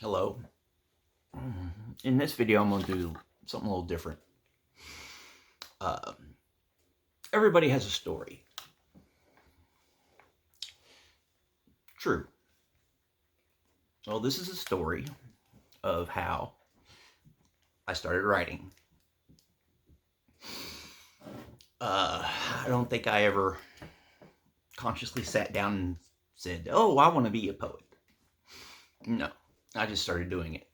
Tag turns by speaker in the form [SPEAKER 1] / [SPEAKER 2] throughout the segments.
[SPEAKER 1] Hello. In this video, I'm going to do something a little different. Uh, Everybody has a story. True. Well, this is a story of how I started writing. I don't think I ever consciously sat down and said, "Oh, I want to be a poet." No, I just started doing it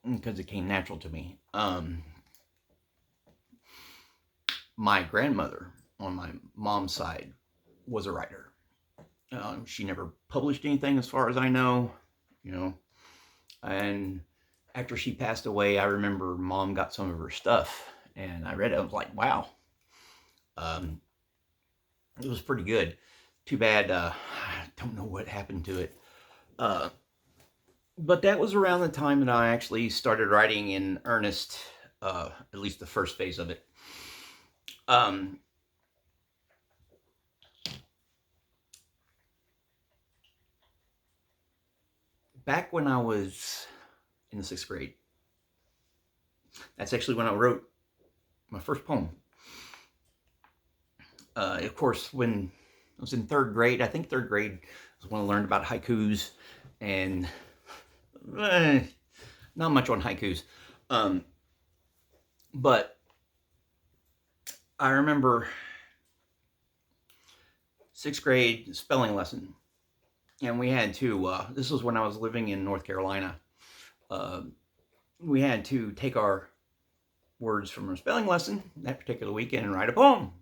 [SPEAKER 1] because it came natural to me. My grandmother on my mom's side was a writer. She never published anything, as far as I know, you know. And after she passed away, I remember Mom got some of her stuff, and I read it. I was like, "Wow, um, it was pretty good." Too bad I don't know what happened to it. Uh, but that was around the time that I actually started writing in earnest. At least the first phase of it. Um, Back when I was in the sixth grade, that's actually when I wrote my first poem. Of course, when I was in third grade, I think third grade was when I learned about haikus, and eh, not much on haikus. Um, but I remember sixth grade spelling lesson, and we had to. This was when I was living in North Carolina. Uh, we had to take our words from our spelling lesson that particular weekend and write a poem.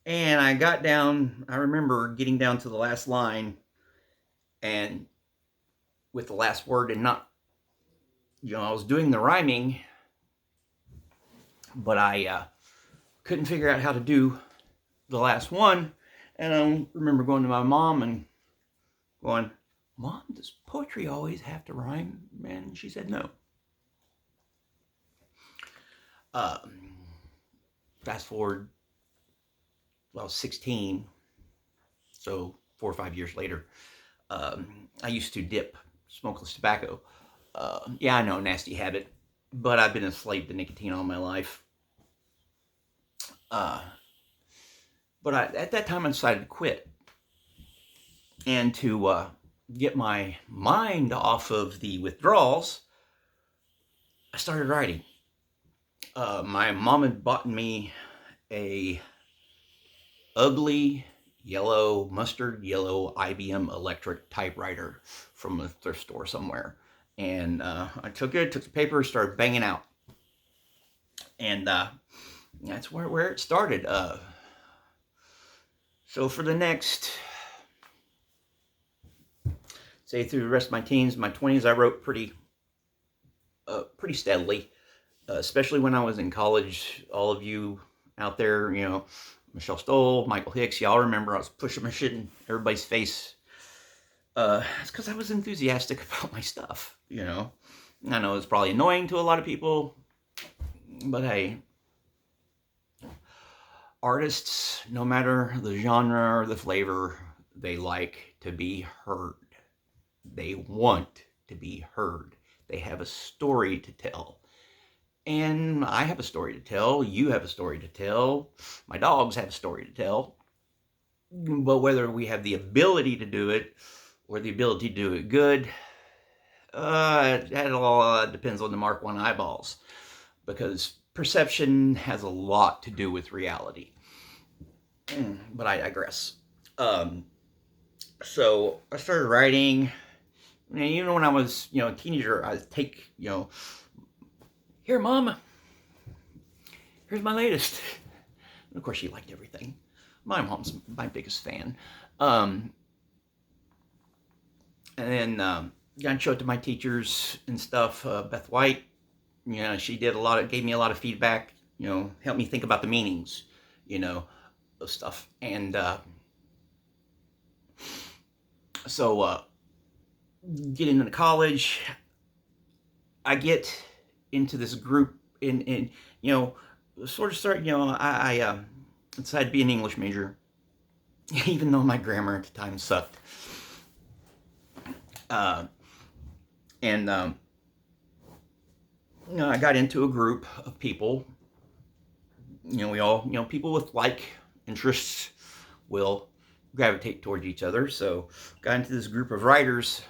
[SPEAKER 1] And I got down. I remember getting down to the last line, and with the last word, and not, I was doing the rhyming, but I couldn't figure out how to do the last one. And I remember going to my mom and going, "Mom, does poetry always have to rhyme?" And she said no. Uh, Fast forward, well, I was 16, so 4 or 5 years later, I used to dip smokeless tobacco. Yeah, I know, nasty habit, but I've been a slave to nicotine all my life. Uh, but at that time, I decided to quit and to get my mind off of the withdrawals. I started writing. My mom had bought me a ugly yellow, mustard yellow IBM electric typewriter from a thrift store somewhere. And I took the paper, started banging out. And that's where it started. So for the next, say, through the rest of my teens, my 20s, I wrote pretty steadily, especially when I was in college. All of you out there, Michelle Stoll, Michael Hicks, y'all remember I was pushing my shit in everybody's face. It's because I was enthusiastic about my stuff, I know it's probably annoying to a lot of people, but hey, artists, no matter the genre or the flavor, they like to be heard. They want to be heard. They have a story to tell. And I have a story to tell. You have a story to tell. My dogs have a story to tell. But whether we have the ability to do it or the ability to do it good, that all depends on the Mark 1 eyeballs. Because perception has a lot to do with reality. But I digress. So I started writing. Even when I was, a teenager, I'd take, "Here, Mom, here's my latest." And of course, she liked everything. My mom's my biggest fan. Um, and then got to show it to my teachers and stuff. Beth White, she gave me a lot of feedback. Helped me think about the meanings, of stuff. And so getting into college, I get into this group in sort of start. I decided to be an English major, even though my grammar at the time sucked. Uh, and I got into a group of people. We all, people with like interests will gravitate towards each other. So got into this group of writers,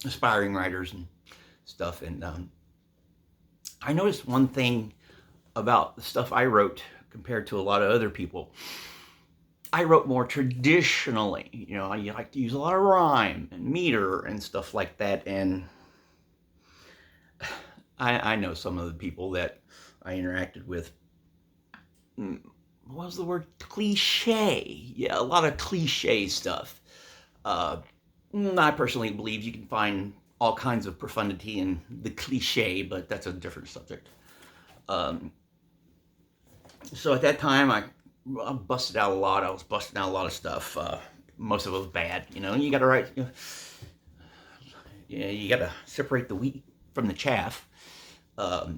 [SPEAKER 1] aspiring writers and stuff. And I noticed one thing about the stuff I wrote compared to a lot of other people. I wrote more traditionally. I like to use a lot of rhyme and meter and stuff like that. And I know some of the people that I interacted with. What was the word? Cliche. Yeah, a lot of cliche stuff. I personally believe you can find all kinds of profundity in the cliche, but that's a different subject. So at that time, I busted out a lot. I was busting out a lot of stuff. Most of it was bad. You got to write. You got to separate the wheat from the chaff. But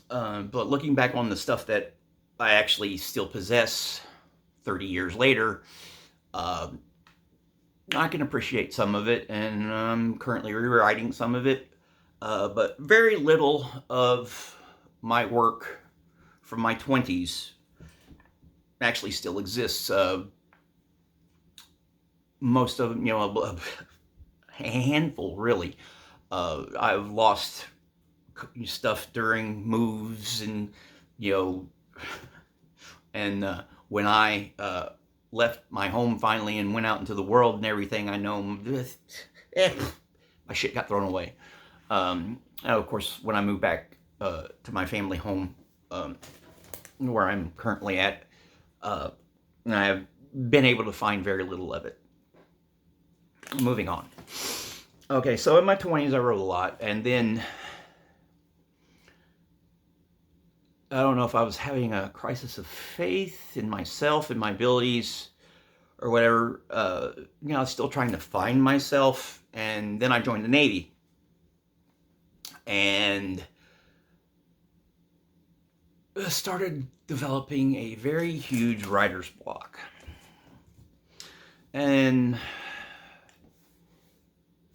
[SPEAKER 1] looking back on the stuff that I actually still possess 30 years later, I can appreciate some of it, and I'm currently rewriting some of it. But very little of my work from my 20s actually still exists. Most of them, a handful really. I've lost stuff during moves, and when I left my home finally and went out into the world and everything, I know my shit got thrown away. Of course, when I moved back to my family home, where I'm currently at, I've been able to find very little of it. Moving on. Okay, so in my 20s, I wrote a lot, and then I don't know if I was having a crisis of faith in myself and my abilities or whatever. I was still trying to find myself, and then I joined the Navy. And started developing a very huge writer's block. And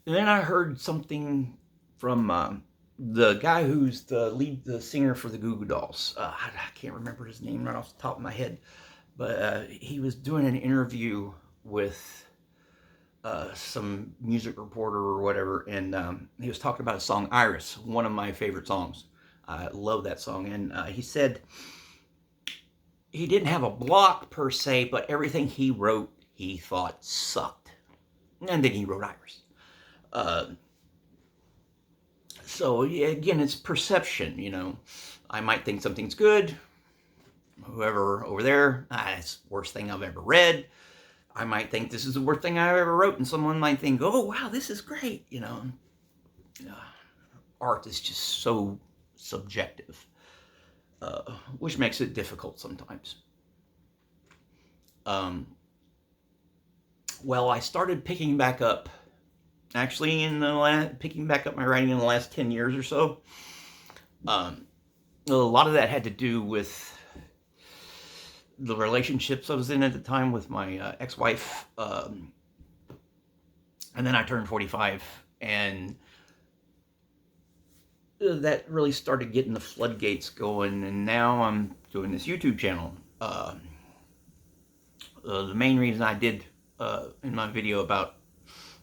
[SPEAKER 1] then I heard something from the guy who's the singer for the Goo Goo Dolls. I can't remember his name right off the top of my head, but he was doing an interview with some music reporter or whatever, and he was talking about a song, Iris, one of my favorite songs. I love that song. And he said he didn't have a block per se, but everything he wrote he thought sucked. And then he wrote Iris. So again, it's perception. I might think something's good. Whoever over there, it's the worst thing I've ever read. I might think this is the worst thing I ever wrote, and someone might think, oh wow, this is great. Art is just so subjective, which makes it difficult sometimes. Well, I started picking back up, actually, picking back up my writing in the last 10 years or so. A lot of that had to do with the relationships I was in at the time with my ex-wife. And then I turned 45, and that really started getting the floodgates going, and now I'm doing this YouTube channel. The main reason I did in my video about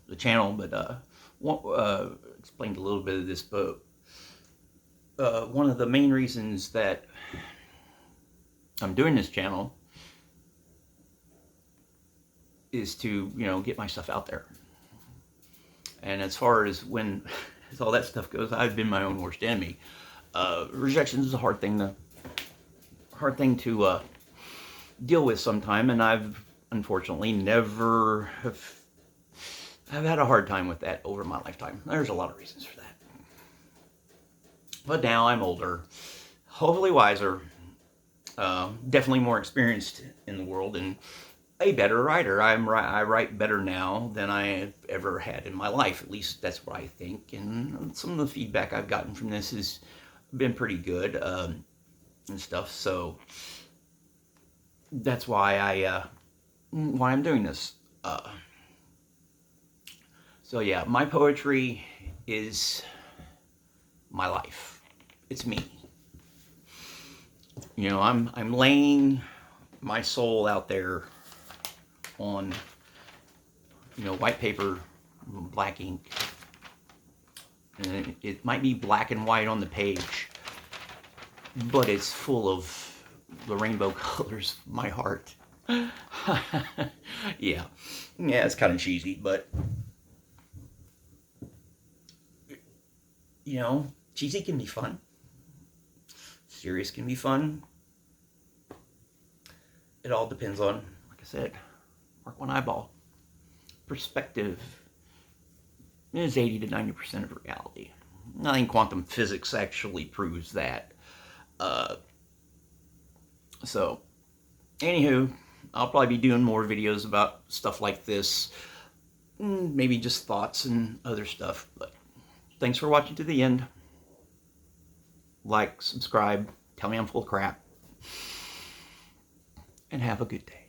[SPEAKER 1] the channel, but explained a little bit of this, but one of the main reasons that I'm doing this channel is to, get my stuff out there. And as far as as all that stuff goes, I've been my own worst enemy. Rejection is a hard thing to deal with sometime, and I've unfortunately never I've had a hard time with that over my lifetime. There's a lot of reasons for that. But now I'm older, hopefully wiser, definitely more experienced in the world, and a better writer. I write better now than I ever had in my life. At least that's what I think. And some of the feedback I've gotten from this has been pretty good and stuff. So that's why I'm doing this. So yeah, my poetry is my life. It's me. You know, I'm laying my soul out there on, you know, white paper, black ink. And it might be black and white on the page, but it's full of the rainbow colors of my heart. Yeah. Yeah, it's kind of cheesy, but you know, cheesy can be fun. Serious can be fun. It all depends on, like I said, mark one eyeball. Perspective is 80 to 90% of reality. I think quantum physics actually proves that. So, anywho, I'll probably be doing more videos about stuff like this. Maybe just thoughts and other stuff. But thanks for watching to the end. Like, subscribe, tell me I'm full of crap, and have a good day.